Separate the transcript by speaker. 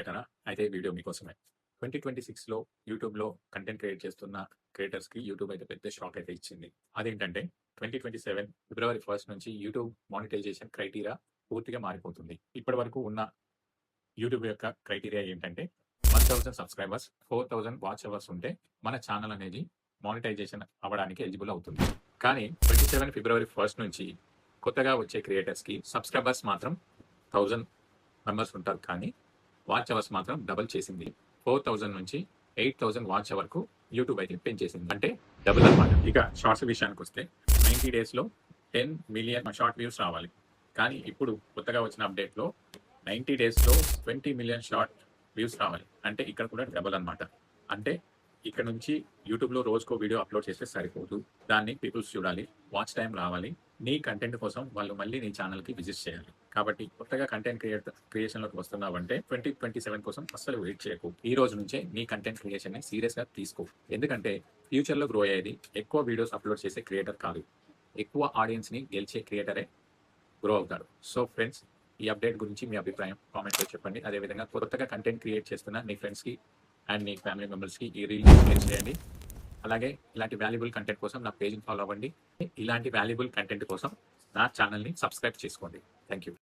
Speaker 1: వచ్చేసారా? అయితే వీడియో మీకోసమే. 2026లో యూట్యూబ్‌లో కంటెంట్ క్రియేట్ చేస్తున్న క్రియేటర్స్‌కి యూట్యూబ్ అయితే పెద్ద షాక్ అయితే ఇచ్చింది. అదేంటంటే 2027 ఫిబ్రవరి 1 నుంచి యూట్యూబ్ మానిటైజేషన్ క్రైటీరియా పూర్తిగా మారిపోతుంది. ఇప్పటివరకు ఉన్న యూట్యూబ్ యొక్క క్రైటీరియా ఏంటంటే 1000 సబ్స్క్రైబర్స్, 4000 వాచ్ అవర్స్ ఉంటే మన ఛానల్ అనేది మానిటైజేషన్ అవ్వడానికి ఎలిజిబుల్ అవుతుంది. కానీ 27 ఫిబ్రవరి 1 నుంచి కొత్తగా వచ్చే క్రియేటర్స్‌కి సబ్స్క్రైబర్స్ మాత్రం 1000 మెంబర్స్ ఉంటారు. కానీ వాచ్ అవర్స్ మాత్రం డబుల్ చేసింది. 4000 నుంచి 8000 వాచ్ అవర్‌కు యూట్యూబ్ అయితే పెంచేసింది. అంటే డబుల్ అన్నమాట. ఇక షార్ట్స్ విషయానికొస్తే 90 డేస్‌లో 10 మిలియన్ షార్ట్ వ్యూస్ రావాలి. కానీ ఇప్పుడు కొత్తగా వచ్చిన అప్డేట్‌లో 90 డేస్‌లో 20 మిలియన్ షార్ట్ వ్యూస్ రావాలి. అంటే ఇక్కడ కూడా డబుల్ అన్నమాట. అంటే ఇక్కడ నుంచి యూట్యూబ్‌లో రోజుకో వీడియో అప్లోడ్ చేస్తే సరిపోదు. దాన్ని పీపుల్స్ చూడాలి. వాచ్ టైమ్ రావాలి. నీ కంటెంట్ కోసం వాళ్ళు మళ్ళీ నీ ఛానల్‌కి విజిట్ చేయాలి. కాబట్టి కొత్తగా కంటెంట్ క్రియేషన్‌లోకి వస్తున్నావంటే 2027 కోసం అస్సలు వెయిట్ చేయకు. ఈ రోజు నుంచే నీ కంటెంట్ క్రియేషన్‌ని సీరియస్‌గా తీసుకో. ఎందుకంటే ఫ్యూచర్‌లో గ్రో అయ్యేది ఎక్కువ వీడియోస్ అప్లోడ్ చేసే క్రియేటర్ కాదు. ఎక్కువ ఆడియన్స్‌ని గెలిచే క్రియేటరే గ్రో అవుతాడు. సో ఫ్రెండ్స్, ఈ అప్డేట్ గురించి మీ అభిప్రాయం కామెంట్‌లో చెప్పండి. అదేవిధంగా కొత్తగా కంటెంట్ క్రియేట్ చేస్తున్న నీ ఫ్రెండ్స్‌కి అండ్ నీ ఫ్యామిలీ మెంబర్స్‌కి ఈ రీల్‌ని షేర్ చేయండి. అలాగే ఇలాంటి వాల్యుబుల్ కంటెంట్ కోసం నా పేజ్‌ని ఫాలో అవ్వండి. ఇలాంటి వాల్యుబుల్ కంటెంట్ కోసం నా ఛానల్‌ని సబ్స్క్రైబ్ చేసుకోండి. Thank you.